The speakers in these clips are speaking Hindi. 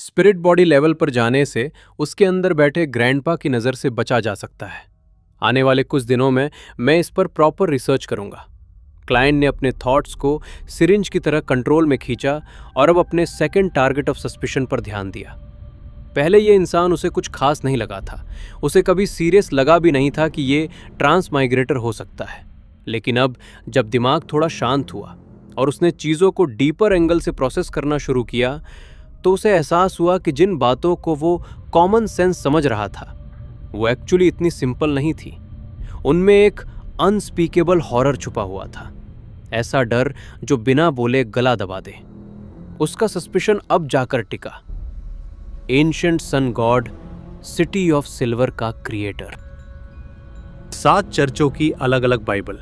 स्पिरिट बॉडी लेवल पर जाने से उसके अंदर बैठे ग्रैंडपा की नज़र से बचा जा सकता है। आने वाले कुछ दिनों में मैं इस पर प्रॉपर रिसर्च करूंगा। क्लाइंट ने अपने थॉट्स को सिरिंज की तरह कंट्रोल में खींचा और अब अपने सेकंड टारगेट ऑफ सस्पिशन पर ध्यान दिया। पहले ये इंसान उसे कुछ खास नहीं लगा था, उसे कभी सीरियस लगा भी नहीं था कि ये ट्रांस माइग्रेटर हो सकता है। लेकिन अब जब दिमाग थोड़ा शांत हुआ और उसने चीज़ों को डीपर एंगल से प्रोसेस करना शुरू किया, तो उसे एहसास हुआ कि जिन बातों को वो कॉमन सेंस समझ रहा था वो एक्चुअली इतनी सिंपल नहीं थी। उनमें एक अनस्पीकेबल हॉरर छुपा हुआ था, ऐसा डर जो बिना बोले गला दबा दे। उसका सस्पिशन अब जाकर टिका। Ancient sun god, city of silver का क्रिएटर। 7 चर्चों की अलग अलग बाइबल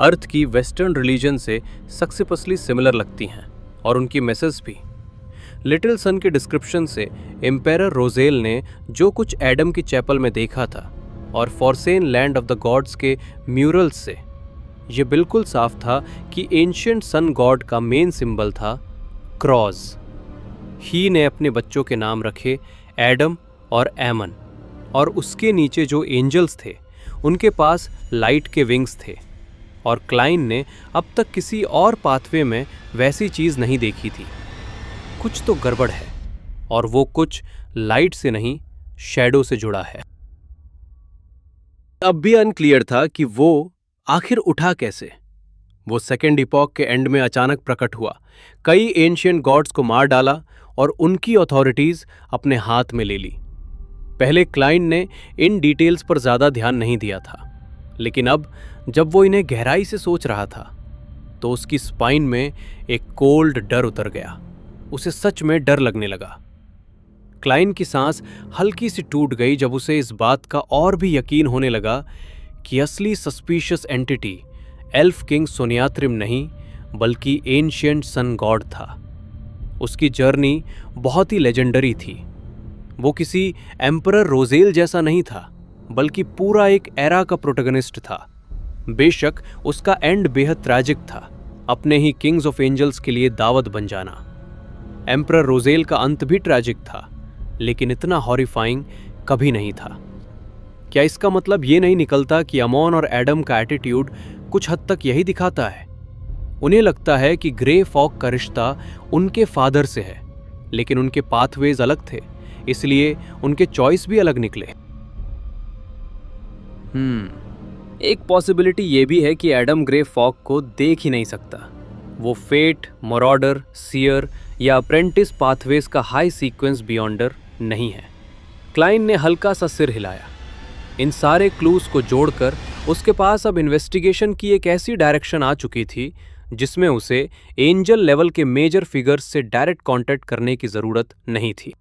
अर्थ की वेस्टर्न रिलीजन से सक्सेसफुली सिमिलर लगती हैं और उनकी मैसेज भी। लिटिल सन के डिस्क्रिप्शन से एम्पेरर रोजेल ने जो कुछ एडम की चैपल में देखा था और फॉरसेन लैंड ऑफ द गॉड्स के म्यूरल्स से यह बिल्कुल साफ था कि एंशिएंट सन गॉड का मेन सिंबल था क्रॉस। ही ने अपने बच्चों के नाम रखे एडम और एमन, और उसके नीचे जो एंजल्स थे उनके पास लाइट के विंग्स थे। और क्लाइन ने अब तक किसी और पाथवे में वैसी चीज़ नहीं देखी थी। कुछ तो गड़बड़ है, और वो कुछ लाइट से नहीं, शैडो से जुड़ा है। अब भी अनक्लियर था कि वो आखिर उठा कैसे। वो सेकेंड इपॉक के एंड में अचानक प्रकट हुआ, कई एंशिएंट गॉड्स को मार डाला और उनकी अथॉरिटीज अपने हाथ में ले ली। पहले क्लाइंट ने इन डिटेल्स पर ज्यादा ध्यान नहीं दिया था, लेकिन अब जब वो इन्हें गहराई से सोच रहा था तो उसकी स्पाइन में एक कोल्ड डर उतर गया। उसे सच में डर लगने लगा। क्लाइंट की सांस हल्की सी टूट गई जब उसे इस बात का और भी यकीन होने लगा कि असली सस्पिशियस एंटिटी एल्फ किंग सोनियात्रिम नहीं, बल्कि एंशिएंट सन गॉड था। उसकी जर्नी बहुत ही लेजेंडरी थी। वो किसी एम्परर रोजेल जैसा नहीं था, बल्कि पूरा एक एरा का प्रोटैगनिस्ट था। बेशक उसका एंड बेहद ट्रैजिक था, अपने ही किंग्स ऑफ एंजल्स के लिए दावत बन जाना। एम्परर रोजेल का अंत भी ट्रैजिक था, लेकिन इतना हॉरिफाइंग कभी नहीं था। क्या इसका मतलब ये नहीं निकलता कि अमोन और एडम का एटीट्यूड कुछ हद तक यही दिखाता है? उन्हें लगता है कि ग्रे फॉक का रिश्ता उनके फादर से है, लेकिन उनके पाथवेज अलग थे, इसलिए उनके चॉइस भी अलग निकले। एक पॉसिबिलिटी ये भी है कि एडम ग्रे फॉक को देख ही नहीं सकता। वो फेट, मॉरॉडर, सियर या अप्रेंटिस पाथवेज का हाई सीक्वेंस बियॉन्डर नहीं है। क्लाइन ने हल्का सा सिर हिलाया। इन सारे क्लूज को जोड़कर उसके पास अब इन्वेस्टिगेशन की एक ऐसी डायरेक्शन आ चुकी थी जिसमें उसे एंजल लेवल के मेजर फिगर्स से डायरेक्ट कांटेक्ट करने की जरूरत नहीं थी।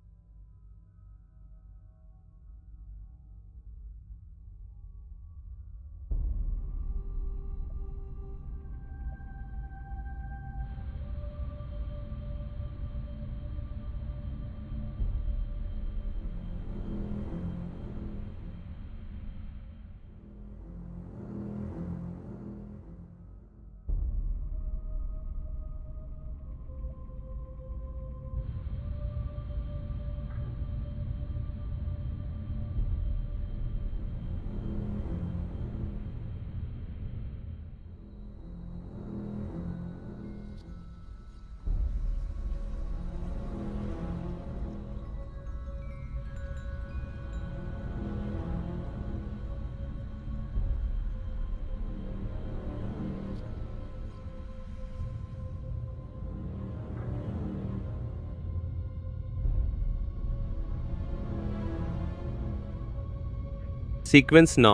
Sequence 9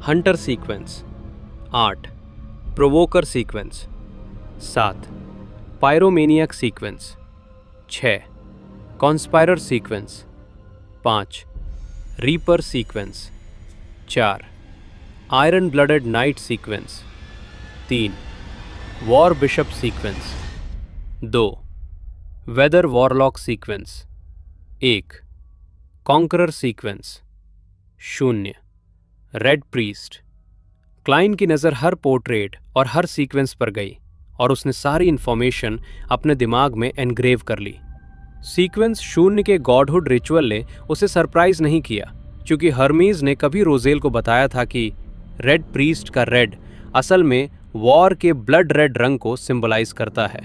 hunter sequence, 8 provoker sequence, 7 pyromaniac sequence, 6 conspirer sequence, 5 reaper sequence, 4 iron blooded knight sequence, 3 war bishop sequence, 2 weather warlock sequence, 1 conqueror sequence, 0 red priest. Klein की नज़र हर पोर्ट्रेट और हर सीक्वेंस पर गई और उसने सारी इंफॉर्मेशन अपने दिमाग में एनग्रेव कर ली। सीक्वेंस शून्य के गॉडहुड रिचुअल ने उसे सरप्राइज नहीं किया, क्योंकि हर्मीज ने कभी रोजेल को बताया था कि रेड प्रीस्ट का रेड असल में वॉर के ब्लड रेड रंग को सिंबलाइज करता है।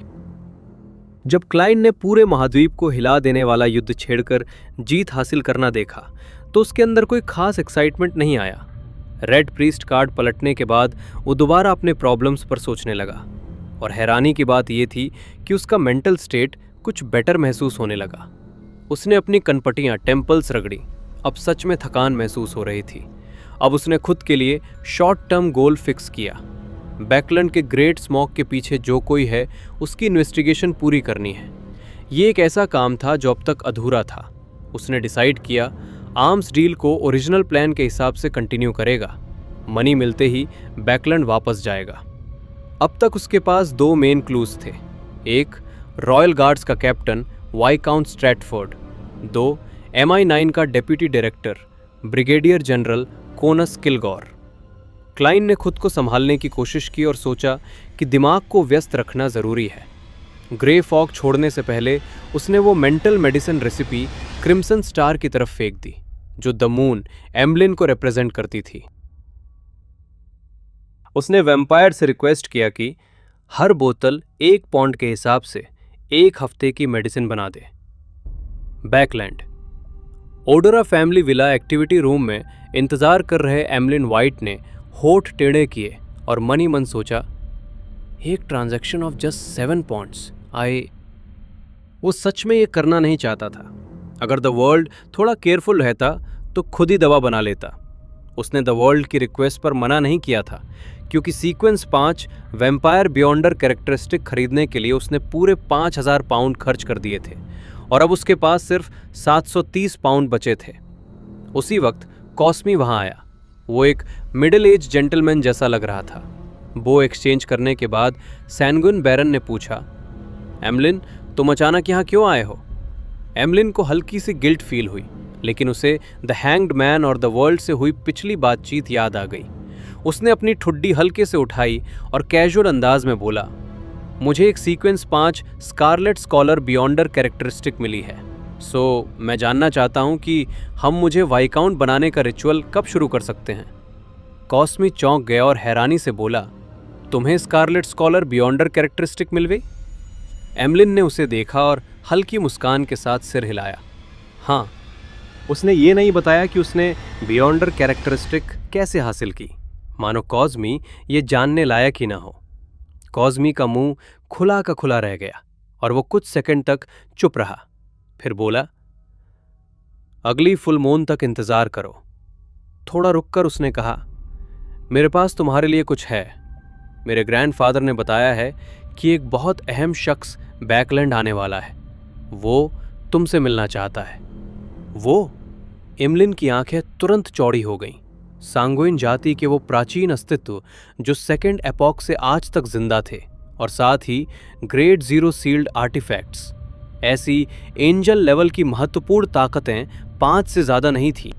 जब क्लाइंट ने पूरे महाद्वीप को हिला देने वाला युद्ध छेड़कर जीत हासिल करना देखा तो उसके अंदर कोई खास एक्साइटमेंट नहीं आया। रेड प्रीस्ट कार्ड पलटने के बाद वो दोबारा अपने प्रॉब्लम्स पर सोचने लगा, और हैरानी की बात यह थी कि उसका मेंटल स्टेट कुछ बेटर महसूस होने लगा। उसने अपनी कनपटियां टेम्पल्स रगड़ी, अब सच में थकान महसूस हो रही थी। अब उसने खुद के लिए शॉर्ट टर्म गोल फिक्स किया। बैकलैंड के ग्रेट स्मॉक के पीछे जो कोई है उसकी इन्वेस्टिगेशन पूरी करनी है। ये एक ऐसा काम था जो अब तक अधूरा था। उसने डिसाइड किया आर्म्स डील को ओरिजिनल प्लान के हिसाब से कंटिन्यू करेगा। मनी मिलते ही बैकलैंड वापस जाएगा। अब तक उसके पास 2 मेन क्लूज थे। एक, रॉयल गार्ड्स का कैप्टन वाइकाउंट स्ट्रैटफोर्ड। 2, MI9 का deputy director brigadier general Cornus Kilgor. Klein ने खुद को संभालने की कोशिश की और सोचा कि दिमाग को व्यस्त रखना ज़रूरी है। ग्रे फॉग छोड़ने से पहले उसने वो mental medicine recipe crimson star की तरफ फेंक दी, जो द मून एम्बलिन को रिप्रेजेंट करती थी। उसने वैम्पायर से रिक्वेस्ट किया कि हर बोतल 1 पौंड के हिसाब से 1 हफ्ते की मेडिसिन बना दे। बैकलैंड। ओडोरा फैमिली विला एक्टिविटी रूम में इंतजार कर रहे एम्बलिन वाइट ने होठ टेढ़े किए और मनी मन सोचा, एक ट्रांजैक्शन ऑफ जस्ट 7 पॉइंट्स। वो सच में ये करना नहीं चाहता था। अगर द वर्ल्ड थोड़ा केयरफुल रहता तो खुद ही दवा बना लेता। उसने द वर्ल्ड की रिक्वेस्ट पर मना नहीं किया था, क्योंकि सीक्वेंस 5 वैम्पायर बियॉन्डर कैरेक्टरिस्टिक खरीदने के लिए उसने पूरे 5000 पाउंड खर्च कर दिए थे, और अब उसके पास सिर्फ 730 पाउंड बचे थे। उसी वक्त कॉस्मी वहां आया। वो एक मिडिल एज जेंटलमैन जैसा लग रहा था। बो एक्सचेंज करने के बाद सैनगुइन बैरन ने पूछा, एम्बलिन, तुम अचानक यहाँ क्यों आए हो? एम्बलिन को हल्की सी गिल्ट फील हुई, लेकिन उसे द हैंग्ड मैन और द वर्ल्ड से हुई पिछली बातचीत याद आ गई। उसने अपनी ठुड्डी हल्के से उठाई और कैजुअल अंदाज में बोला, मुझे एक sequence 5 scarlet scholar beyonder characteristic मिली है। मैं जानना चाहता हूं कि हम मुझे वाइकाउंट बनाने का रिचुअल कब शुरू कर सकते हैं। कॉस्मी चौंक गया और हैरानी से बोला, तुम्हें स्कारलेट स्कॉलर बियॉन्डर कैरेक्टरिस्टिक मिल गई? एम्बलिन ने उसे देखा और हल्की मुस्कान के साथ सिर हिलाया। हाँ। उसने ये नहीं बताया कि उसने बियॉन्डर कैरेक्टरिस्टिक कैसे हासिल की, मानो कॉस्मी ये जानने लायक ही ना हो। कॉस्मी का मुंह खुला का खुला रह गया और वो कुछ सेकंड तक चुप रहा। फिर बोला, अगली फुल मून तक इंतजार करो। थोड़ा रुककर उसने कहा, मेरे पास तुम्हारे लिए कुछ है। मेरे ग्रैंडफादर ने बताया है कि एक बहुत अहम शख्स बैकलैंड आने वाला है। वो तुमसे मिलना चाहता है। वो? एम्बलिन की आंखें तुरंत चौड़ी हो गईं। सांगुइन जाति के वो प्राचीन अस्तित्व जो सेकेंड एपॉक से आज तक जिंदा थे, और साथ ही ग्रेट जीरो सील्ड आर्टिफैक्ट्स। ऐसी एंजल लेवल की महत्वपूर्ण ताकतें 5 से ज्यादा नहीं थी।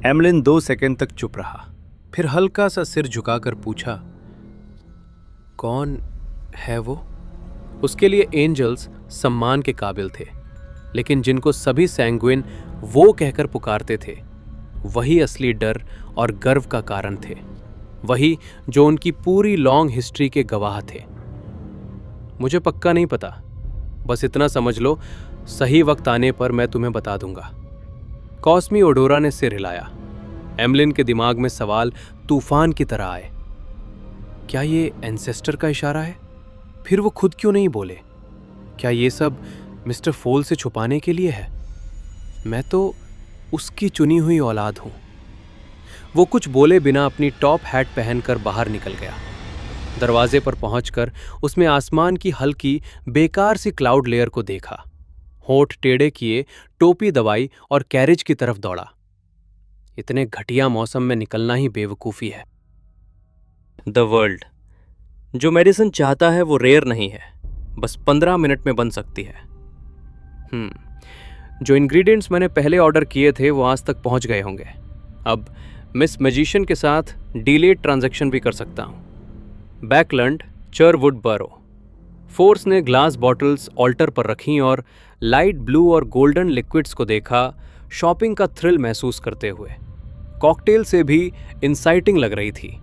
एम्बलिन 2 सेकंड तक चुप रहा, फिर हल्का सा सिर झुकाकर पूछा, कौन है वो? उसके लिए एंजल्स सम्मान के काबिल थे, लेकिन जिनको सभी सैंगुइन वो कहकर पुकारते थे, वही असली डर और गर्व का कारण थे। वही जो उनकी पूरी लॉन्ग हिस्ट्री के गवाह थे। मुझे पक्का नहीं पता, बस इतना समझ लो, सही वक्त आने पर मैं तुम्हें बता दूंगा। कॉस्मी ओडोरा ने सिर हिलाया। एम्बलिन के दिमाग में सवाल तूफान की तरह आए। क्या ये एंसेस्टर का इशारा है? फिर वो खुद क्यों नहीं बोले? क्या ये सब मिस्टर फोल से छुपाने के लिए है? मैं तो उसकी चुनी हुई औलाद हूं। वो कुछ बोले बिना अपनी टॉप हैट पहनकर बाहर निकल गया। दरवाजे पर पहुंचकर उसमें आसमान की हल्की बेकार सी क्लाउड लेयर को देखा। होठ टेढ़े किए टोपी दबाई और कैरिज की तरफ दौड़ा। इतने घटिया मौसम में निकलना ही बेवकूफ़ी है। The world. जो मेडिसिन चाहता है वो रेयर नहीं है, बस 15 मिनट में बन सकती है। जो इंग्रेडिएंट्स मैंने पहले ऑर्डर किए थे वो आज तक पहुंच गए होंगे। अब मिस मैजिशियन के साथ डिलेड ट्रांजैक्शन भी कर सकता हूं। बैकलैंड, चरवुड बरो। फोर्स ने ग्लास बॉटल्स ऑल्टर पर रखीं और लाइट ब्लू और गोल्डन लिक्विड्स को देखा, शॉपिंग का थ्रिल महसूस करते हुए। कॉकटेल से भी इंसाइटिंग लग रही थी।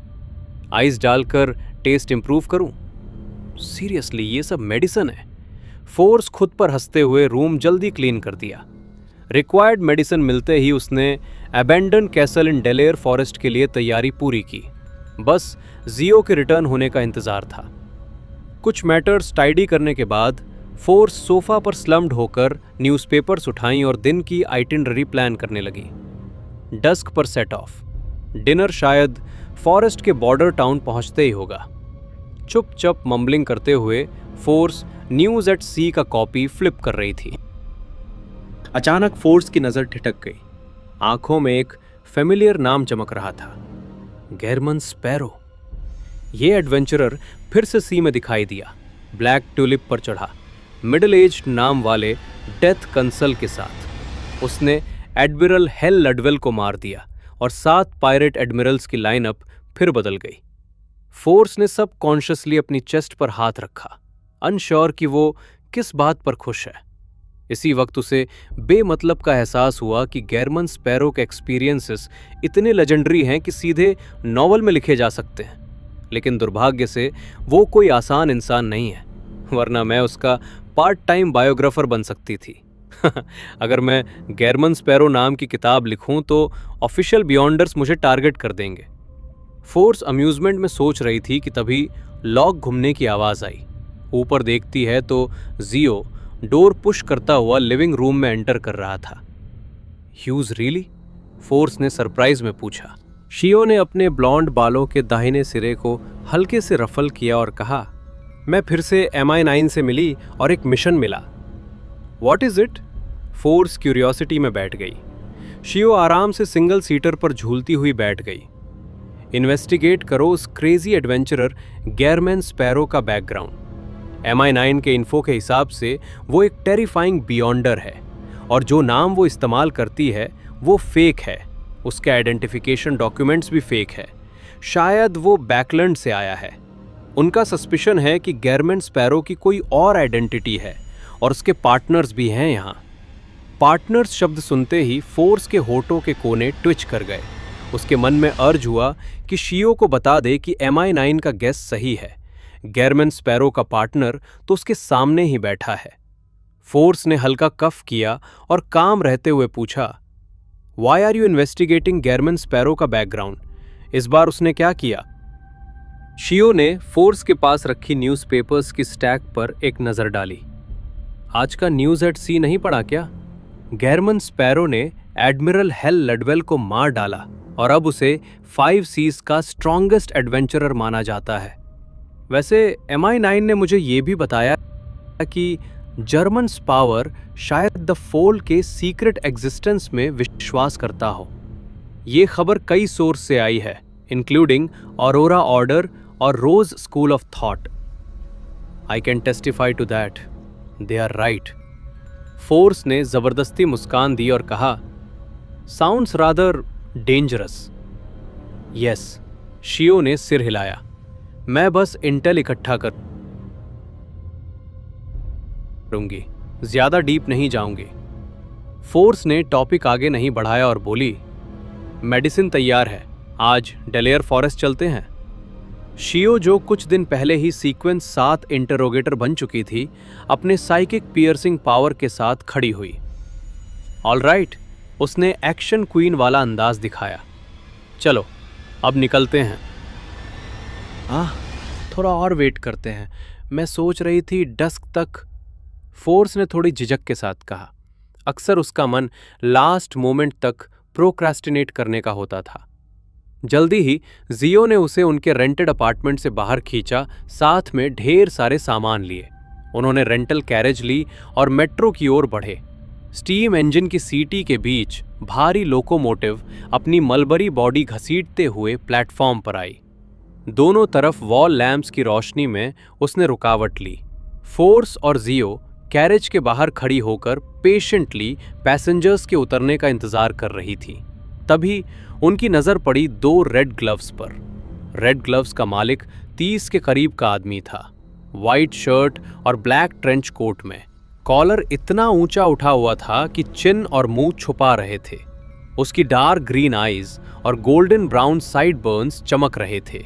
आइस डालकर टेस्ट इंप्रूव करूं? सीरियसली, ये सब मेडिसिन है। फोर्स खुद पर हंसते हुए रूम जल्दी क्लीन कर दिया। रिक्वायर्ड मेडिसिन मिलते ही उसने अबेंडन कैसल इन डेलेयर फॉरेस्ट के लिए तैयारी पूरी की। बस जियो के रिटर्न होने का इंतजार था। कुछ मैटर्स टाइडी करने के बाद फोर्स सोफा पर स्लम्ड होकर न्यूज़पेपर्स उठाईं और दिन की आइटिनरी प्लान करने लगी। डस्क पर सेट ऑफ। डिनर शायद फॉरेस्ट के बॉर्डर टाउन पहुंचते ही होगा। चुपचाप मम्बलिंग करते हुए फोर्स न्यूज़ एट सी का कॉपी फ्लिप कर रही थी। अचानक फोर्स की नज़र ठिठक गई। आंखों में एक फेमिलियर नाम चमक रहा था, गेरमन स्पैरो। ये एडवेंचरर फिर से सी में दिखाई दिया, ब्लैक ट्यूलिप पर चढ़ा, मिडिल एज्ड नाम वाले डेथ कंसल के साथ। उसने एडमिरल हेल लडवेल को मार दिया और 7 पायरेट एडमिरल्स की लाइनअप फिर बदल गई। फोर्स ने सब कॉन्शियसली अपनी चेस्ट पर हाथ रखा, अनश्योर कि वो किस बात पर खुश है। इसी वक्त उसे बेमतलब का एहसास हुआ कि गेरमन स्पैरो के एक्सपीरियंसेस इतने लेजेंडरी हैं कि सीधे नॉवल में लिखे जा सकते हैं। लेकिन दुर्भाग्य से वो कोई आसान इंसान नहीं है, वरना मैं उसका पार्ट टाइम बायोग्राफर बन सकती थी। अगर मैं गेरमन स्पैरो नाम की किताब लिखूं तो ऑफिशियल बियॉन्डर्स मुझे टारगेट कर देंगे। फोर्स अम्यूजमेंट में सोच रही थी कि तभी लॉक घूमने की आवाज़ आई। ऊपर देखती है तो जियो डोर पुश करता हुआ लिविंग रूम में एंटर कर रहा था। Huge really? फोर्स ने सरप्राइज में पूछा। शियो ने अपने ब्लॉन्ड बालों के दाहिने सिरे को हल्के से रफल किया और कहा, मैं फिर से MI9 से मिली और एक मिशन मिला। What is it? Force curiosity में बैठ गई। शियो आराम से सिंगल सीटर पर झूलती हुई बैठ गई। इन्वेस्टिगेट करो उस क्रेजी एडवेंचरर गेरमन स्पैरो का बैकग्राउंड। MI9 के इन्फो के हिसाब से वो एक टेरिफाइंग बियॉन्डर है और जो नाम वो इस्तेमाल करती है वो फेक है। उसके आइडेंटिफिकेशन डॉक्यूमेंट्स भी फेक है। शायद वो बैकलैंड से आया है। उनका सस्पिशन है कि गेरमन स्पैरो की कोई और आइडेंटिटी है और उसके पार्टनर्स भी हैं यहाँ। पार्टनर्स शब्द सुनते ही फोर्स के होठों के कोने ट्विच कर गए। उसके मन में अर्ज हुआ कि शियो को बता दे कि MI9 का गेस सही है। गेरमन स्पैरो का पार्टनर तो उसके सामने ही बैठा है। फोर्स ने हल्का कफ किया और काम रहते हुए पूछा, why are you investigating Gehrman Sparrow का बैकग्राउंड? इस बार उसने क्या किया? शियो ने फोर्स के पास रखी न्यूज़पेपर्स की स्टैक पर एक नज़र डाली। आज का न्यूज़ एट सी नहीं पढ़ा क्या? गेरमन स्पैरो ने एडमिरल हेल लडवेल को मार डाला और अब उसे 5 सीज का स्ट्रॉन्गेस्ट एडवेंचरर माना जाता है। वैसे MI9 ने मुझे ये भी बताया कि जर्मन स्पावर शायद द फोल के सीक्रेट एग्जिस्टेंस में विश्वास करता हो। ये खबर कई सोर्स से आई है, इंक्लूडिंग ऑरोरा ऑर्डर और rose school of thought. I can testify to that, they are right. Fors ने जबरदस्ती मुस्कान दी और कहा, sounds rather dangerous. Yes, Xio ने सिर हिलाया। मैं बस इंटेल इकट्ठा करूंगी, ज्यादा डीप नहीं जाऊंगी। फोर्स ने टॉपिक आगे नहीं बढ़ाया और बोली, मेडिसिन तैयार है, आज डेलेयर फॉरेस्ट चलते हैं। शियो, जो कुछ दिन पहले ही सीक्वेंस 7 इंटरोगेटर बन चुकी थी, अपने साइकिक पियर्सिंग पावर के साथ खड़ी हुई। ऑलराइट, उसने एक्शन क्वीन वाला अंदाज दिखाया। चलो अब निकलते हैं। थोड़ा और वेट करते हैं, मैं सोच रही थी डस्क तक। फोर्स ने थोड़ी झिझक के साथ कहा। अक्सर उसका मन लास्ट मोमेंट तक प्रोक्रास्टिनेट करने का होता था। जल्दी ही जियो ने उसे उनके रेंटेड अपार्टमेंट से बाहर खींचा, साथ में ढेर सारे सामान लिए। उन्होंने रेंटल कैरेज ली और मेट्रो की ओर बढ़े। स्टीम इंजन की सीटी के बीच भारी लोकोमोटिव अपनी मलबरी बॉडी घसीटते हुए प्लेटफॉर्म पर आई। दोनों तरफ वॉल लैंप्स की रोशनी में उसने रुकावट ली। फोर्स और जियो कैरेज के बाहर खड़ी होकर पेशेंटली पैसेंजर्स के उतरने का इंतजार कर रही थी। तभी उनकी नजर पड़ी 2 रेड ग्लव्स पर। रेड ग्लव्स का मालिक 30 के करीब का आदमी था। वाइट शर्ट और ब्लैक ट्रेंच कोट में। कॉलर इतना ऊंचा उठा हुआ था कि चिन और मुंह छुपा रहे थे। उसकी डार्क ग्रीन आईज और गोल्डन ब्राउन साइड बर्न्स चमक रहे थे।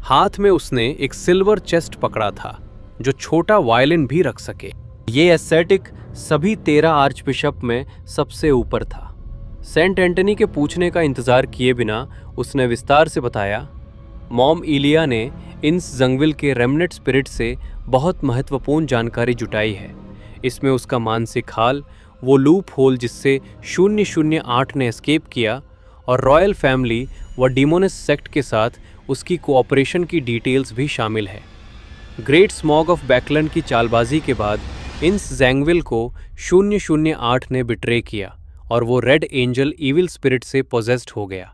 हाथ में उसने एक सिल्वर चेस्ट पकड़ा था जो छोटा वायलिन भी रख सके। ये एस्थेटिक सभी 13 आर्चबिशप में सबसे ऊपर था। सेंट एंटनी के पूछने का इंतजार किए बिना उसने विस्तार से बताया, मॉम इलिया ने इंस जंगविल के रेमनेट स्पिरिट से बहुत महत्वपूर्ण जानकारी जुटाई है। इसमें उसका मानसिक हाल, वो लूप होल जिससे 008 ने एस्केप किया, और रॉयल फैमिली व डिमोनिस सेक्ट के साथ उसकी कोऑपरेशन की डिटेल्स भी शामिल है। ग्रेट स्मॉग ऑफ बैकलैंड की चालबाजी के बाद इंस जैंगविल को 008 ने बिट्रे किया और वो रेड एंजल इविल स्पिरिट से पोजेस्ड हो गया।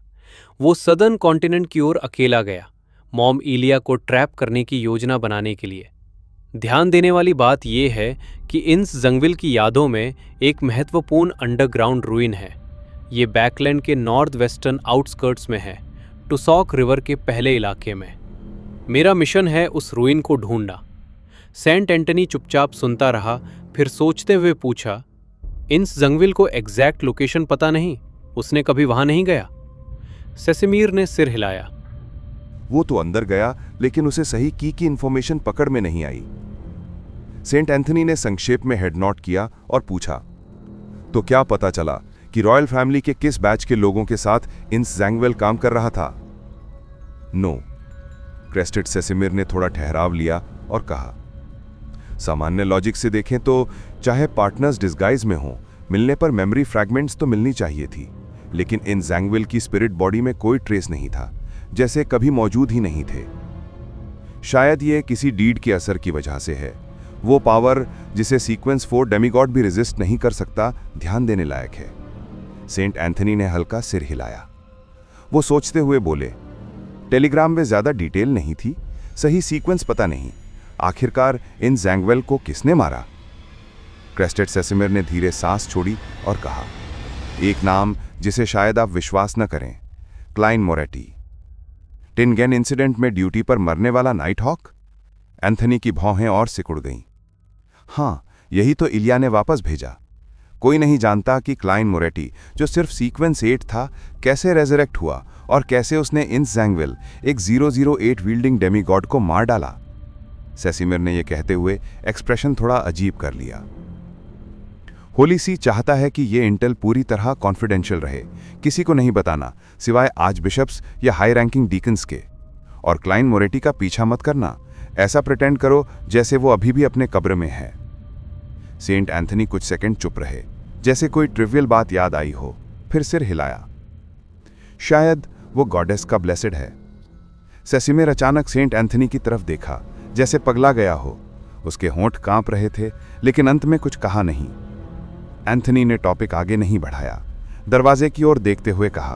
वो सदर्न कॉन्टिनेंट की ओर अकेला गया, मॉम इलिया को ट्रैप करने की योजना बनाने के लिए। ध्यान देने वाली बात यह है कि इंस जंगविल की यादों में एक महत्वपूर्ण अंडरग्राउंड रूइन है। ये बैकलैंड के नॉर्थ वेस्टर्न आउटस्कर्ट्स में है, टुसॉक रिवर के पहले इलाके में। मेरा मिशन है उस रूइन को ढूंढना। सेंट एंटनी चुपचाप सुनता रहा, फिर सोचते हुए पूछा, इंस जंगविल को एग्जैक्ट लोकेशन पता नहीं? उसने कभी वहां नहीं गया? सेसिमिर ने सिर हिलाया। वो तो अंदर गया, लेकिन उसे सही की इंफॉर्मेशन पकड़ में नहीं आई। सेंट एंथनी ने संक्षेप में हेड नॉट किया और पूछा, तो क्या पता चला कि रॉयल फैमिली के किस बैच के लोगों के साथ इंस जैंगविल काम कर रहा था? नो। क्रेस्टेड सेसिमिर ने थोड़ा ठहराव लिया और कहा, सामान्य लॉजिक से देखें तो चाहे पार्टनर्स डिस्गाइज में हों, मिलने पर मेमोरी फ्रैगमेंट्स तो मिलनी चाहिए थी, लेकिन इन जैंगविल की स्पिरिट बॉडी में कोई ट्रेस नहीं था, जैसे कभी मौजूद ही नहीं थे। शायद ये किसी डीड के असर की वजह से है। वो पावर जिसे सीक्वेंस 4 डेमीगॉड भी रेजिस्ट नहीं कर सकता, ध्यान देने लायक है। सेंट एंथनी ने हल्का सिर हिलाया। वो सोचते हुए बोले, टेलीग्राम में ज्यादा डिटेल नहीं थी, सही सीक्वेंस पता नहीं, आखिरकार इन जैंगविल को किसने मारा? क्रेस्टेड सेसिमिर ने धीरे सांस छोड़ी और कहा, एक नाम जिसे शायद आप विश्वास न करें, क्लाइन मोरेटी। टिनगेन इंसिडेंट में ड्यूटी पर मरने वाला नाइट हॉक? एंथनी की भौहें और सिकुड़ गईं। हाँ, यही तो इलिया ने वापस भेजा। कोई नहीं जानता कि क्लाइन मोरेटी, जो सिर्फ सीक्वेंस 8 था, कैसे रेजरेक्ट हुआ और कैसे उसने इंस जैंगविल, एक 008 वील्डिंग डेमीगॉड को मार डाला। सेसिमिर ने यह कहते हुए एक्सप्रेशन थोड़ा अजीब कर लिया। होली सी चाहता है कि यह इंटेल पूरी तरह कॉन्फिडेंशियल रहे, किसी को नहीं बताना, सिवाय आज बिशप्स या हाई रैंकिंग डीकन्स के। और क्लाइन मोरेटी का पीछा मत करना, ऐसा प्रिटेंड करो जैसे वो अभी भी अपने कब्र में है। सेंट एंथनी कुछ सेकंड चुप रहे, जैसे कोई ट्रिवियल बात याद आई हो, फिर सिर हिलाया। शायद वो गॉडेस का ब्लेसेड है। सेसिमिर अचानक सेंट एंथनी की तरफ देखा, जैसे पगला गया हो। उसके होंठ कांप रहे थे, लेकिन अंत में कुछ कहा नहीं। एंथनी ने टॉपिक आगे नहीं बढ़ाया, दरवाजे की ओर देखते हुए कहा,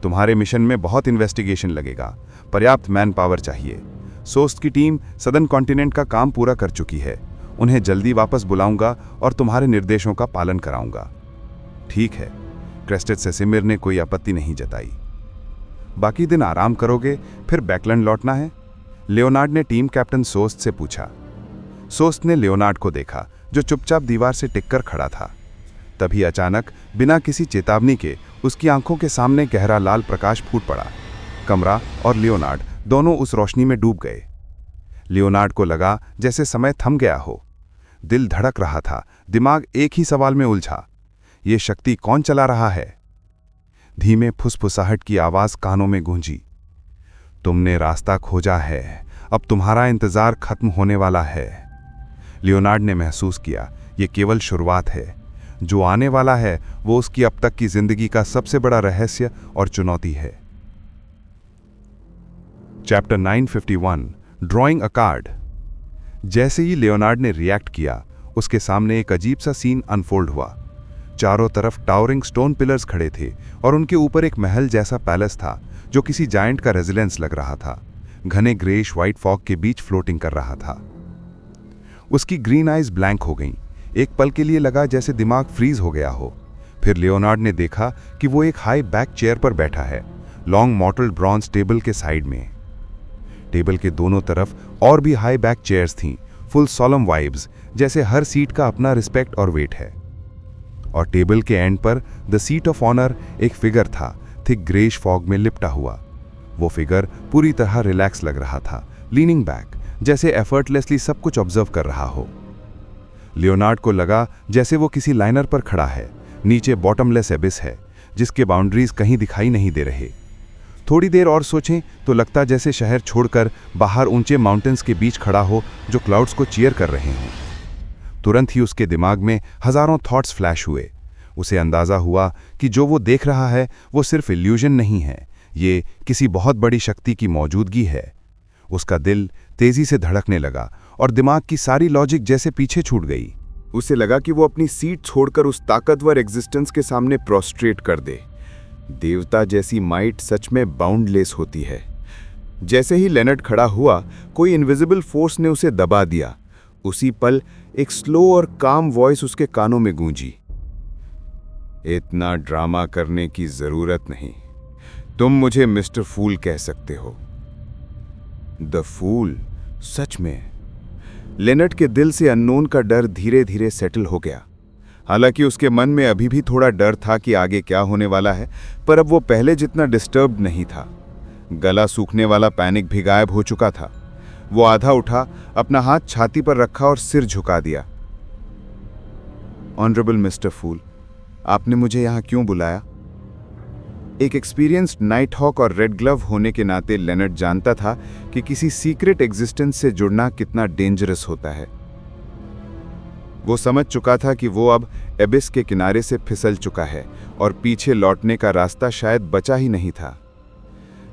तुम्हारे मिशन में बहुत इन्वेस्टिगेशन लगेगा, पर्याप्त मैन पावर चाहिए। सोस्ट की टीम सदर्न कॉन्टिनेंट का काम पूरा कर चुकी है। उन्हें जल्दी वापस बुलाऊंगा और तुम्हारे निर्देशों का पालन कराऊंगा। ठीक है। क्रेस्टेड सेसिमिर ने कोई आपत्ति नहीं जताई। बाकी दिन आराम करोगे, फिर बैकलैंड लौटना है? लियोनार्ड ने टीम कैप्टन सोस्ट से पूछा। सोस्ट ने लियोनार्ड को देखा, जो चुपचाप दीवार से टिककर खड़ा था। तभी अचानक, बिना किसी चेतावनी के, उसकी आंखों के सामने गहरा लाल प्रकाश फूट पड़ा। कमरा और लियोनार्ड दोनों उस रोशनी में डूब गए। लियोनार्ड को लगा जैसे समय थम गया हो। दिल धड़क रहा था, दिमाग एक ही सवाल में उलझा, ये शक्ति कौन चला रहा है? धीमे फुसफुसाहट की आवाज कानों में गूंजी, तुमने रास्ता खोजा है, अब तुम्हारा इंतजार खत्म होने वाला है। लियोनार्ड ने महसूस किया, ये केवल शुरुआत है। जो आने वाला है वो उसकी अब तक की जिंदगी का सबसे बड़ा रहस्य और चुनौती है। Chapter 951, drawing a card. जैसे ही लियोनार्ड ने रिएक्ट किया, उसके सामने एक अजीब सा सीन अनफोल्ड हुआ। चारों तरफ टावरिंग स्टोन पिलर्स खड़े थे और उनके ऊपर एक महल जैसा पैलेस था जो किसी जायंट का रेजिडेंस लग रहा था। घने ग्रेश व्हाइट फॉग के बीच फ्लोटिंग कर रहा था। उसकी ग्रीन आइज ब्लैंक हो गईं। एक पल के लिए लगा जैसे दिमाग फ्रीज हो गया हो। फिर लियोनार्ड ने देखा कि वो एक हाई बैक चेयर पर बैठा है, लॉन्ग मॉटल्ड ब्रॉन्ज टेबल के साइड में। टेबल के दोनों तरफ और भी हाई बैक चेयर्स थीं, फुल सॉलम वाइब्स, जैसे हर सीट का अपना रिस्पेक्ट और वेट है। और टेबल के एंड पर द सीट ऑफ ऑनर एक फिगर था, थिक ग्रेश फॉग में लिपटा हुआ। वो फिगर पूरी तरह रिलैक्स लग रहा था, लीनिंग बैक, जैसे एफर्टलेसली सब कुछ ऑब्जर्व कर रहा हो। लियोनार्ड को लगा जैसे वो किसी लाइनर पर खड़ा है, नीचे बॉटमलेस एबिस है जिसके बाउंड्रीज कहीं दिखाई नहीं दे रहे। थोड़ी देर और सोचें तो लगता जैसे शहर छोड़कर बाहर ऊंचे माउंटेन्स के बीच खड़ा हो जो क्लाउड्स को चीयर कर रहे हों। तुरंत ही उसके दिमाग में हजारों थॉट्स फ्लैश हुए। उसे अंदाजा हुआ कि जो वो देख रहा है वो सिर्फ इल्यूजन नहीं है, ये किसी बहुत बड़ी शक्ति की मौजूदगी है। उसका दिल तेजी से धड़कने लगा और दिमाग की सारी लॉजिक जैसे पीछे छूट गई। उसे लगा कि वो अपनी सीट छोड़कर उस ताकतवर एग्जिस्टेंस के सामने प्रोस्ट्रेट कर दे। देवता जैसी माइट सच में बाउंडलेस होती है। जैसे ही लेनर्ड खड़ा हुआ, कोई इनविजिबल फोर्स ने उसे दबा दिया। उसी पल एक स्लो और काम वॉइस उसके कानों में गूंजी। इतना ड्रामा करने की जरूरत नहीं, तुम मुझे मिस्टर फूल कह सकते हो। द फूल, सच में। लेनर्ड के दिल से अननोन का डर धीरे धीरे सेटल हो गया। हालांकि उसके मन में अभी भी थोड़ा डर था कि आगे क्या होने वाला है, पर अब वो पहले जितना डिस्टर्ब्ड नहीं था। गला सूखने वाला पैनिक भी गायब हो चुका था। वो आधा उठा, अपना हाथ छाती पर रखा और सिर झुका दिया। ऑनरेबल मिस्टर फूल, आपने मुझे यहां क्यों बुलाया? एक एक्सपीरियंस्ड नाइट हॉक और रेड ग्लव होने के नाते लेनर्ड जानता था कि किसी सीक्रेट एग्जिस्टेंस से जुड़ना कितना डेंजरस होता है। वो समझ चुका था कि वो अब एबिस के किनारे से फिसल चुका है और पीछे लौटने का रास्ता शायद बचा ही नहीं था।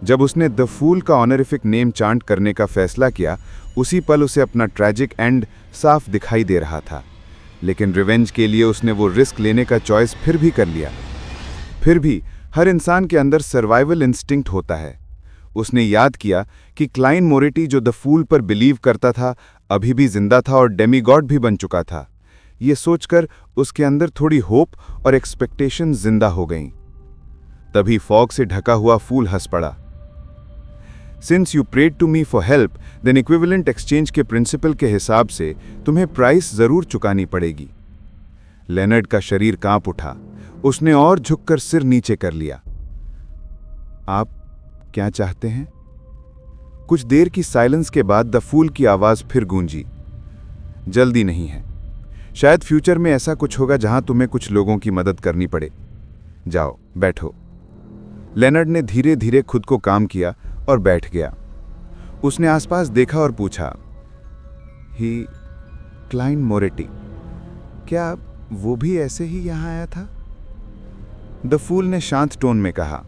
जब उसने द फूल का ऑनरिफिक नेम चांट करने का फैसला किया, उसी पल उसे अपना ट्रैजिक एंड साफ दिखाई दे रहा था। लेकिन रिवेंज के लिए उसने वो रिस्क लेने का चॉइस फिर भी कर लिया। फिर भी हर इंसान के अंदर सर्वाइवल इंस्टिंक्ट होता है। उसने याद किया कि क्लाइन मोरेटी जो द फूल पर बिलीव करता था, अभी भी जिंदा था और डेमीगॉड भी बन चुका था। ये सोचकर उसके अंदर थोड़ी होप और एक्सपेक्टेशन जिंदा हो गईं। तभी फॉग से ढका हुआ फूल हंस पड़ा। Since you prayed to me for help, then equivalent exchange के प्रिंसिपल के हिसाब से तुम्हें प्राइस जरूर चुकानी पड़ेगी। लेनर्ड का शरीर कांप उठा। उसने और झुककर सिर नीचे कर लिया। आप क्या चाहते हैं? कुछ देर की साइलेंस के बाद द फूल की आवाज फिर गूंजी। जल्दी नहीं है। शायद फ्यूचर में ऐसा कुछ होगा जहां तुम्हें कुछ लोगों की मदद करनी पड़े। जाओ, बैठो। लेनर्ड ने धीरे धीरे खुद को काम किया और बैठ गया। उसने आसपास देखा और पूछा, ही क्लाइन मोरेटी, क्या वो भी ऐसे ही यहां आया था? द फूल ने शांत टोन में कहा,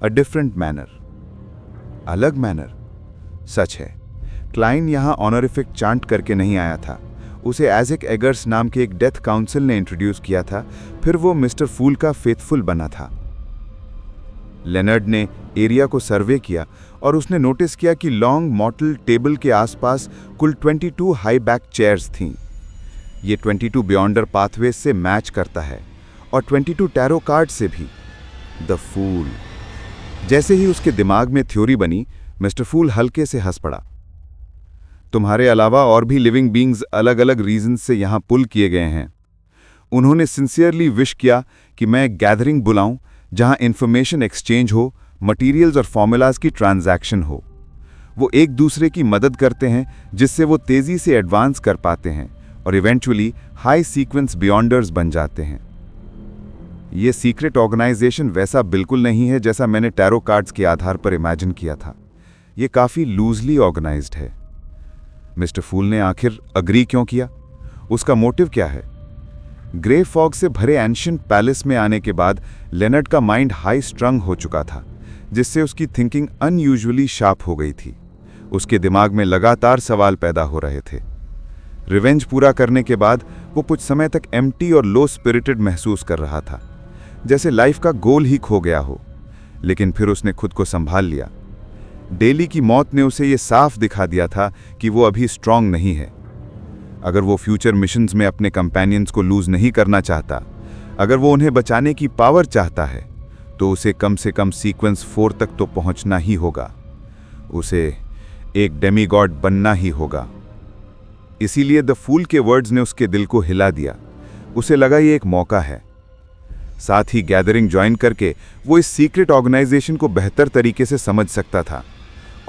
अ डिफरेंट मैनर, अलग मैनर। सच है, क्लाइन यहां ऑनरिफिक चांट करके नहीं आया था। उसे एजेक एगर्स नाम के एक डेथ काउंसिल ने इंट्रोड्यूस किया था, फिर वो मिस्टर फूल का फेथफुल बना था। लेनर्ड ने एरिया को सर्वे किया और उसने नोटिस किया कि लॉन्ग मॉटल टेबल के आसपास कुल 22 हाई बैक चेयर्स थीं। ये 22 बियॉन्डर पाथवेज से मैच करता है और 22 टैरो कार्ड से भी। The fool. जैसे ही उसके दिमाग में थ्योरी बनी, मिस्टर फूल हल्के से हंस पड़ा। तुम्हारे अलावा और भी लिविंग बीइंग्स अलग अलग रीजन से यहां पुल किए गए हैं। उन्होंने सिंसियरली विश किया कि मैं एक गैदरिंग बुलाऊं जहां इंफॉर्मेशन एक्सचेंज हो, मटीरियल्स और फॉर्मूलाज की ट्रांजैक्शन हो। वो एक दूसरे की मदद करते हैं जिससे वो तेजी से एडवांस कर पाते हैं और इवेंचुअली हाई सीक्वेंस बियॉन्डर्स बन जाते हैं। ये सीक्रेट ऑर्गेनाइजेशन वैसा बिल्कुल नहीं है जैसा मैंने टैरो कार्ड्स के आधार पर इमेजिन किया था। ये काफ़ी लूजली ऑर्गेनाइज्ड है। मिस्टर फूल ने आखिर अग्री क्यों किया? उसका मोटिव क्या है? ग्रे फॉग से भरे एंशिएंट पैलेस में आने के बाद लेनर्ड का माइंड हाई स्ट्रंग हो चुका था, जिससे उसकी थिंकिंग अनयूजुअली शार्प हो गई थी। उसके दिमाग में लगातार सवाल पैदा हो रहे थे। रिवेंज पूरा करने के बाद वो कुछ समय तक एम्प्टी और लो स्पिरिटेड महसूस कर रहा था, जैसे लाइफ का गोल ही खो गया हो। लेकिन फिर उसने खुद को संभाल लिया। डेली की मौत ने उसे ये साफ दिखा दिया था कि वो अभी स्ट्रांग नहीं है। अगर वो फ्यूचर मिशंस में अपने कंपेनियंस को लूज नहीं करना चाहता, अगर वो उन्हें बचाने की पावर चाहता है, तो उसे कम से कम सीक्वेंस 4 तक तो पहुंचना ही होगा। उसे एक डेमीगॉड बनना ही होगा। इसीलिए द फूल के वर्ड्स ने उसके दिल को हिला दिया। उसे लगा ये एक मौका है। साथ ही गैदरिंग ज्वाइन करके वो इस सीक्रेट ऑर्गेनाइजेशन को बेहतर तरीके से समझ सकता था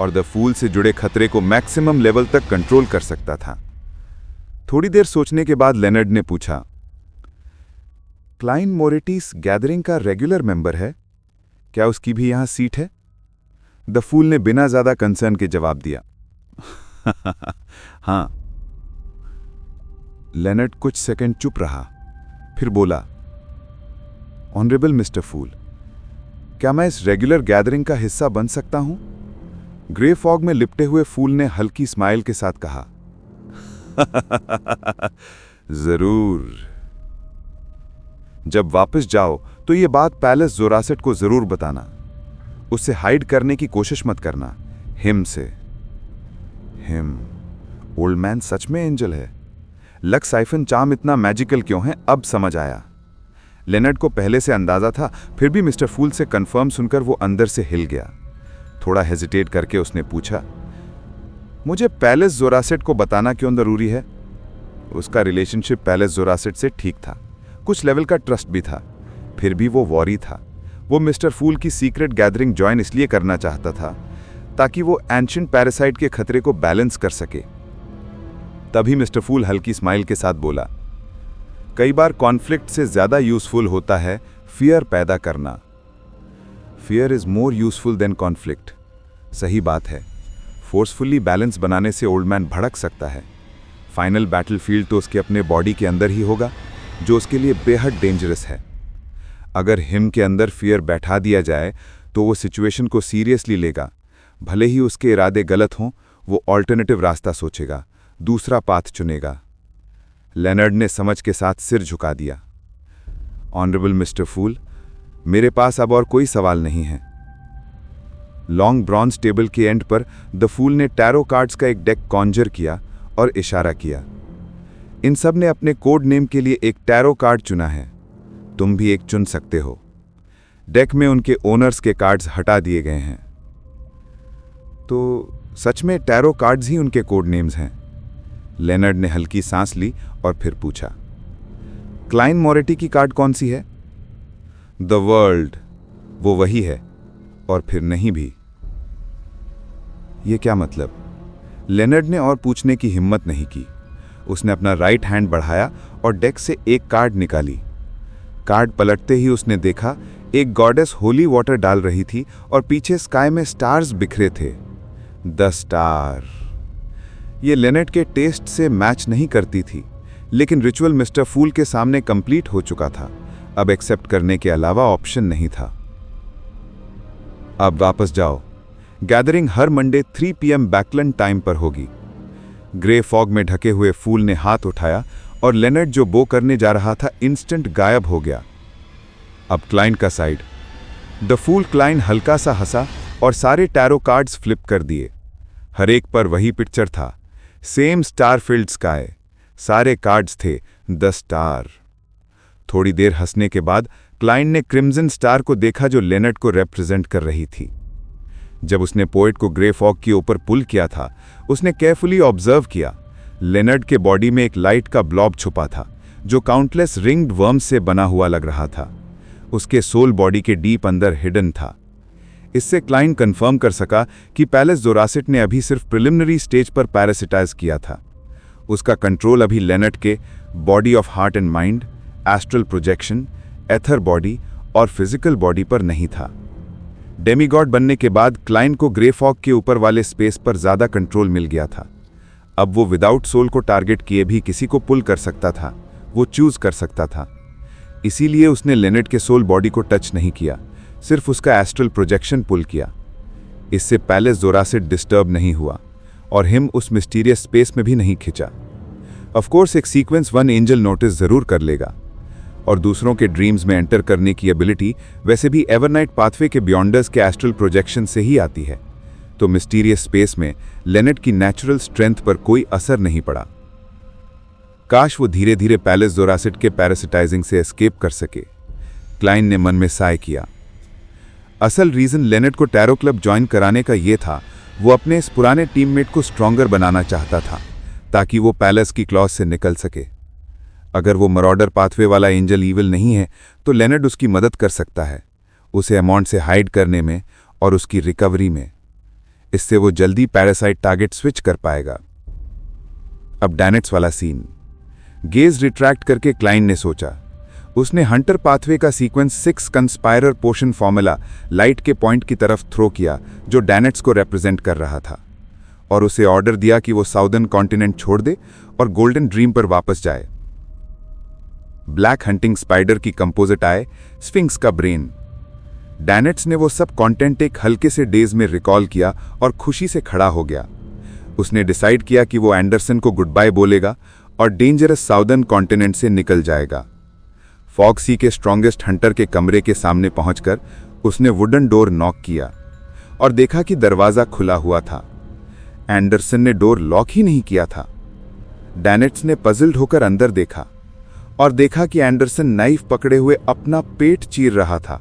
और द फूल से जुड़े खतरे को मैक्सिमम लेवल तक कंट्रोल कर सकता था। थोड़ी देर सोचने के बाद लेनर्ड ने पूछा, क्लाइन मोरेटी इस गैदरिंग का रेगुलर मेंबर है? क्या उसकी भी यहां सीट है? द फूल ने बिना ज्यादा कंसर्न के जवाब दिया, हां। लेनर्ड कुछ सेकंड चुप रहा, फिर बोला, ऑनरेबल मिस्टर फूल, क्या मैं इस रेगुलर गैदरिंग का हिस्सा बन सकता हूं? ग्रे फॉग में लिपटे हुए फूल ने हल्की स्माइल के साथ कहा, जरूर। जब वापस जाओ तो यह बात पैलेस जोरासेट को जरूर बताना। उससे हाइड करने की कोशिश मत करना। हिम से। हिम। ओल्ड मैन सच में एंजल है। लक्स साइफन चार्म इतना मैजिकल क्यों है, अब समझ आया। लेनर्ड को पहले से अंदाजा था, फिर भी मिस्टर फूल से कंफर्म सुनकर वो अंदर से हिल गया। थोड़ा हेजिटेट करके उसने पूछा, मुझे पैलेस जोरासेट को बताना क्यों जरूरी है? उसका रिलेशनशिप पैलेस जोरासेट से ठीक था, कुछ लेवल का ट्रस्ट भी था, फिर भी वो वॉरी था। वो मिस्टर फूल की सीक्रेट गैदरिंग ज्वाइन इसलिए करना चाहता था ताकि वो एंशिएंट पैरासाइट के खतरे को बैलेंस कर सके। तभी मिस्टर फूल हल्की स्माइल के साथ बोला, कई बार कॉन्फ्लिक्ट से ज्यादा यूजफुल होता है फियर पैदा करना। Fear is more useful than conflict. सही बात है। फोर्सफुली बैलेंस बनाने से ओल्ड मैन भड़क सकता है। फाइनल बैटलफील्ड तो उसके अपने बॉडी के अंदर ही होगा, जो उसके लिए बेहद डेंजरस है। अगर हिम के अंदर फियर बैठा दिया जाए तो वो सिचुएशन को सीरियसली लेगा। भले ही उसके इरादे गलत हों, वो ऑल्टरनेटिव रास्ता सोचेगा, दूसरा पाथ चुनेगा। लेनर्ड ने समझ के साथ सिर झुका दिया। ऑनरेबल मिस्टर फूल, मेरे पास अब और कोई सवाल नहीं है। लॉन्ग ब्रॉन्ज टेबल के एंड पर द फूल ने टैरो कार्ड्स का एक डेक कॉन्जर किया और इशारा किया। इन सब ने अपने कोड नेम के लिए एक टैरो कार्ड चुना है। तुम भी एक चुन सकते हो। डेक में उनके ओनर्स के कार्ड्स हटा दिए गए हैं। तो सच में टैरो कार्ड्स ही उनके कोड नेम्स हैं? लेनर्ड ने हल्की सांस ली और फिर पूछा, क्लाइन मोरेटी की कार्ड कौन सी है? The world. वो वही है और फिर नहीं भी। ये क्या मतलब? लेनर्ड ने और पूछने की हिम्मत नहीं की। उसने अपना राइट हैंड बढ़ाया और डेक से एक कार्ड निकाली। कार्ड पलटते ही उसने देखा एक गॉडेस होली वाटर डाल रही थी और पीछे स्काई में स्टार्स बिखरे थे। 10 स्टार। ये लेनर्ड के टेस्ट से मैच नहीं करती थी, लेकिन रिचुअल मिस्टर फूल के सामने कंप्लीट हो चुका था। अब एक्सेप्ट करने के अलावा ऑप्शन नहीं था। अब वापस जाओ। गैदरिंग हर मंडे 3 PM बैकलैंड टाइम पर होगी। ग्रे फॉग में ढके हुए फूल ने हाथ उठाया और लेनर्ड जो बो करने जा रहा था इंस्टेंट गायब हो गया। अब क्लाइन का साइड। द फूल क्लाइन हल्का सा हंसा और सारे टैरो कार्ड्स फ्लिप कर दिए। हर एक पर वही पिक्चर था, सेम स्टार फिल्ड स्काई। सारे कार्ड्स थे 10 स्टार। थोड़ी देर हंसने के बाद क्लाइन ने क्रिम्सन स्टार को देखा जो लेनर्ड को रिप्रेजेंट कर रही थी। जब उसने पोएट को ग्रे फॉग के ऊपर पुल किया था, उसने केयरफुली ऑब्जर्व किया। लेनर्ड के बॉडी में एक लाइट का ब्लॉब छुपा था जो काउंटलेस रिंग्ड वर्म्स से बना हुआ लग रहा था। उसके सोल बॉडी के डीप अंदर हिडन था। इससे क्लाइन कंफर्म कर सका कि पैलेस जोरासेट ने अभी सिर्फ प्रिलिमिनरी स्टेज पर पैरासिटाइज किया था। उसका कंट्रोल अभी लेनर्ड के body of heart and mind, astral projection, ether body और फिजिकल बॉडी पर नहीं था। डेमीगॉड बनने के बाद क्लाइन को ग्रे फॉग के ऊपर वाले स्पेस पर ज्यादा कंट्रोल मिल गया था। अब वो विदाउट सोल को टारगेट किए भी किसी को पुल कर सकता था, वो चूज कर सकता था। इसीलिए उसने लेनर्ड के सोल बॉडी को टच नहीं किया, सिर्फ उसका एस्ट्रल प्रोजेक्शन पुल किया। इससे पैलेस जोरासेट डिस्टर्ब नहीं हुआ और हिम उस मिस्टीरियस स्पेस में भी नहीं खिंचा। ऑफ कोर्स एक सीक्वेंस 1 एंजल नोटिस जरूर कर लेगा और दूसरों के ड्रीम्स में एंटर करने की एबिलिटी वैसे भी एवरनाइट पाथवे के बियॉन्डर्स के एस्ट्रल प्रोजेक्शन से ही आती है। तो मिस्टीरियस स्पेस में लेनर्ड की नेचुरल स्ट्रेंथ पर कोई असर नहीं पड़ा। काश वो धीरे धीरे पैलेस जोरासेट के पैरासिटाइजिंग से एस्केप कर सके। क्लाइन ने मन में साय किया। असल रीजन लेनर्ड को टैरो क्लब ज्वाइन कराने का ये था, वो अपने इस पुराने टीममेट को स्ट्रॉन्गर बनाना चाहता था ताकि वो पैलेस की क्लॉज से निकल सके। अगर वो मरॉडर पाथवे वाला एंजल ईविल नहीं है तो लेनर्ड उसकी मदद कर सकता है, उसे अमाउंट से हाइड करने में और उसकी रिकवरी में। इससे वो जल्दी पैरासाइट टारगेट स्विच कर पाएगा। अब डैनेट्स वाला सीन। गेज रिट्रैक्ट करके क्लाइन ने सोचा। उसने हंटर पाथवे का सीक्वेंस 6 कंस्पायरर पोशन फॉर्मूला लाइट के पॉइंट की तरफ थ्रो किया जो डैनेट्स को रिप्रेजेंट कर रहा था, और उसे ऑर्डर दिया कि वो साउदर्न कॉन्टिनेंट छोड़ दे और गोल्डन ड्रीम पर वापस जाए। ब्लैक हंटिंग स्पाइडर की कंपोजिट आए, स्फिंक्स का ब्रेन। डैनेट्स ने वो सब कंटेंट एक हल्के से डेज में रिकॉल किया और खुशी से खड़ा हो गया। उसने डिसाइड किया कि वो एंडरसन को गुड बाय बोलेगा और डेंजरस साउदर्न कॉन्टिनेंट से निकल जाएगा। फॉक्सी के स्ट्रॉन्गेस्ट हंटर के कमरे के सामने पहुंचकर उसने वुडन डोर नॉक किया और देखा कि दरवाजा खुला हुआ था। एंडरसन ने डोर लॉक ही नहीं किया था। डैनेट्स ने पजल्ड होकर अंदर देखा और देखा कि एंडरसन नाइफ पकड़े हुए अपना पेट चीर रहा था।